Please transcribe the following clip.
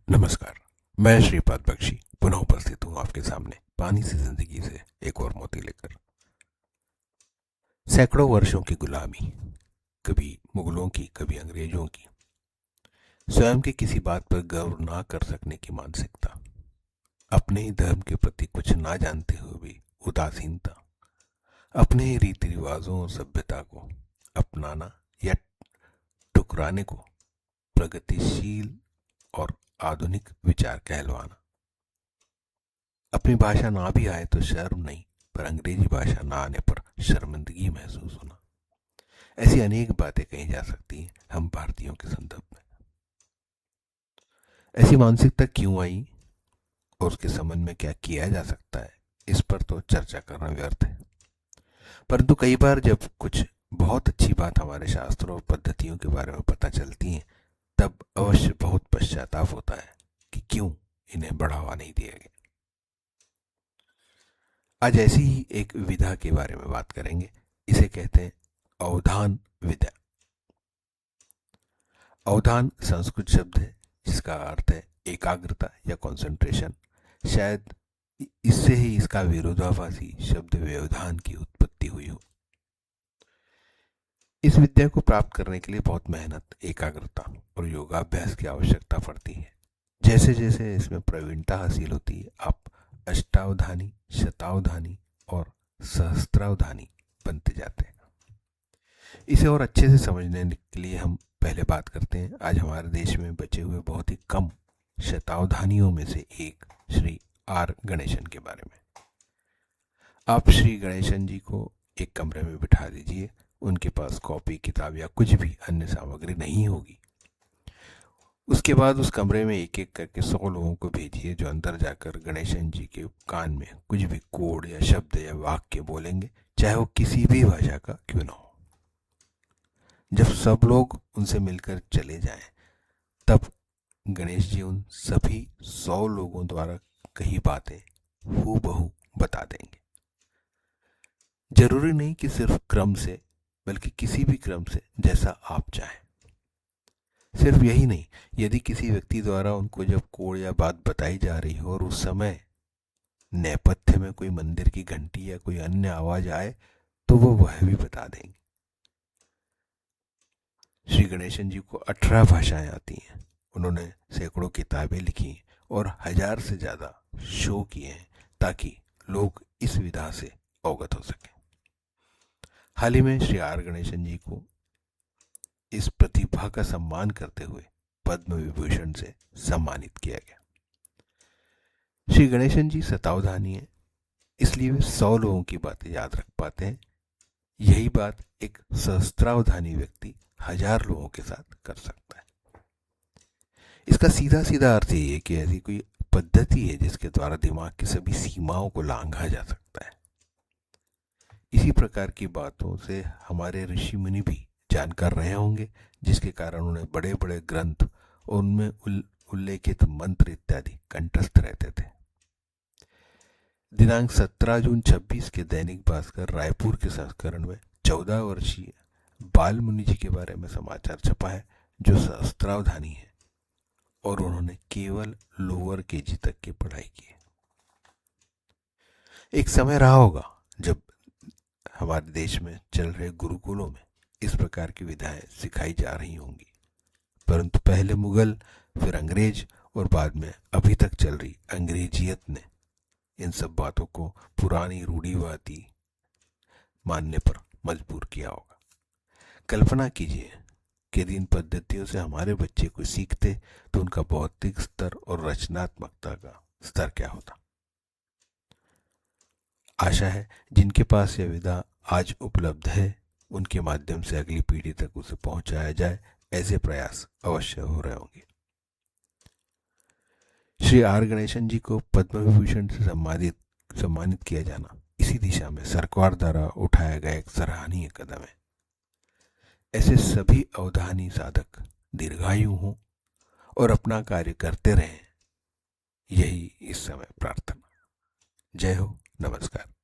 नमस्कार। मैं श्रीपाद बख्शी पुनः उपस्थित हूँ आपके सामने पानी से जिंदगी से एक और मोती लेकर। सैकड़ों वर्षों की गुलामी, कभी मुगलों की कभी अंग्रेजों की, स्वयं के किसी बात पर गर्व ना कर सकने की मानसिकता, अपने ही धर्म के प्रति कुछ ना जानते हुए भी उदासीनता, अपने ही रीति रिवाजों और सभ्यता को अपनाना या ठुकराने को प्रगतिशील और आधुनिक विचार कहलवाना, अपनी भाषा ना भी आए तो शर्म नहीं, पर अंग्रेजी भाषा ना आने पर शर्मिंदगी महसूस होना। ऐसी अनेक बातें कही जा सकती हैं हम भारतीयों के संदर्भ में। ऐसी मानसिकता क्यों आई और उसके संबंध में क्या किया जा सकता है, इस पर तो चर्चा करना व्यर्थ है। परंतु कई बार जब कुछ बहुत अच्छी बात हमारे शास्त्रों और पद्धतियों के बारे में पता चलती है, तब अवश्य बहुत पश्चाताप होता है कि क्यों इन्हें बढ़ावा नहीं दिया गया। आज ऐसी ही एक विधा के बारे में बात करेंगे। इसे कहते हैं अवधान विद्या। अवधान संस्कृत शब्द है जिसका अर्थ है एकाग्रता या कंसंट्रेशन। शायद इससे ही इसका विरोधाभासी शब्द व्यवधान की उत्पत्ति हुई हो। इस विद्या को प्राप्त करने के लिए बहुत मेहनत, एकाग्रता और योगाभ्यास की आवश्यकता पड़ती है। जैसे जैसे इसमें प्रवीणता हासिल होती है, आप अष्टावधानी, शतावधानी और सहस्त्रावधानी बनते जाते हैं। इसे और अच्छे से समझने के लिए हम पहले बात करते हैं आज हमारे देश में बचे हुए बहुत ही कम शतावधानियों में से एक श्री आर गणेशन के बारे में। आप श्री गणेशन जी को एक कमरे में बिठा दीजिए, उनके पास कॉपी, किताब या कुछ भी अन्य सामग्री नहीं होगी। उसके बाद उस कमरे में एक एक करके 100 लोगों को भेजिए जो अंदर जाकर गणेशन जी के कान में कुछ भी कोड या शब्द या वाक्य बोलेंगे, चाहे वो किसी भी भाषा का क्यों ना हो। जब सब लोग उनसे मिलकर चले जाएं, तब गणेश जी उन सभी 100 लोगों द्वारा कही बातें हूबहू बता देंगे। जरूरी नहीं कि सिर्फ क्रम से, बल्कि किसी भी क्रम से जैसा आप चाहें। सिर्फ यही नहीं, यदि किसी व्यक्ति द्वारा उनको जब कोड या बात बताई जा रही हो और उस समय नेपथ्य में कोई मंदिर की घंटी या कोई अन्य आवाज आए, तो वो वह भी बता देंगे। श्री गणेशन जी को 18 भाषाएं आती हैं। उन्होंने सैकड़ों किताबें लिखी और 1000 से ज्यादा शो किए हैं ताकि लोग इस विधा से अवगत हो सके। हाल ही में श्री आर गणेशन जी को इस प्रतिभा का सम्मान करते हुए पद्म विभूषण से सम्मानित किया गया। श्री गणेशन जी शतावधानी है, इसलिए वे 100 लोगों की बातें याद रख पाते हैं। यही बात एक सहस्त्रावधानी व्यक्ति 1000 लोगों के साथ कर सकता है। इसका सीधा सीधा अर्थ यही है कि ऐसी कोई पद्धति है जिसके द्वारा दिमाग की सभी सीमाओं को लांघा जा सकता है। इसी प्रकार की बातों से हमारे ऋषि मुनि भी जानकार रहे होंगे, जिसके कारण उन्हें बड़े बड़े ग्रंथ और उनमें उल्लेखित मंत्र इत्यादि कंठस्थ रहते थे। दिनांक 17 जून 26 के दैनिक भास्कर रायपुर के संस्करण में 14 वर्षीय बाल मुनि जी के बारे में समाचार छपा है, जो सहस्त्रावधानी है और उन्होंने केवल लोअर केजी तक की पढ़ाई की है। एक समय रहा होगा जब हमारे देश में चल रहे गुरुकुलों में इस प्रकार की विधाएं सिखाई जा रही होंगी, परंतु पहले मुगल, फिर अंग्रेज और बाद में अभी तक चल रही अंग्रेजियत ने इन सब बातों को पुरानी रूढ़िवादी मानने पर मजबूर किया होगा। कल्पना कीजिए कि इन पद्धतियों से हमारे बच्चे को सीखते तो उनका बौद्धिक स्तर और रचनात्मकता का स्तर क्या होता। आशा है जिनके पास यह विधा आज उपलब्ध है, उनके माध्यम से अगली पीढ़ी तक उसे पहुंचाया जाए, ऐसे प्रयास अवश्य हो रहे होंगे। श्री आर गणेशन जी को पद्म विभूषण से सम्मानित किया जाना इसी दिशा में सरकार द्वारा उठाया गया एक सराहनीय कदम है। ऐसे सभी अवधानी साधक दीर्घायु हों और अपना कार्य करते रहें, यही इस समय प्रार्थना। जय हो, नमस्कार।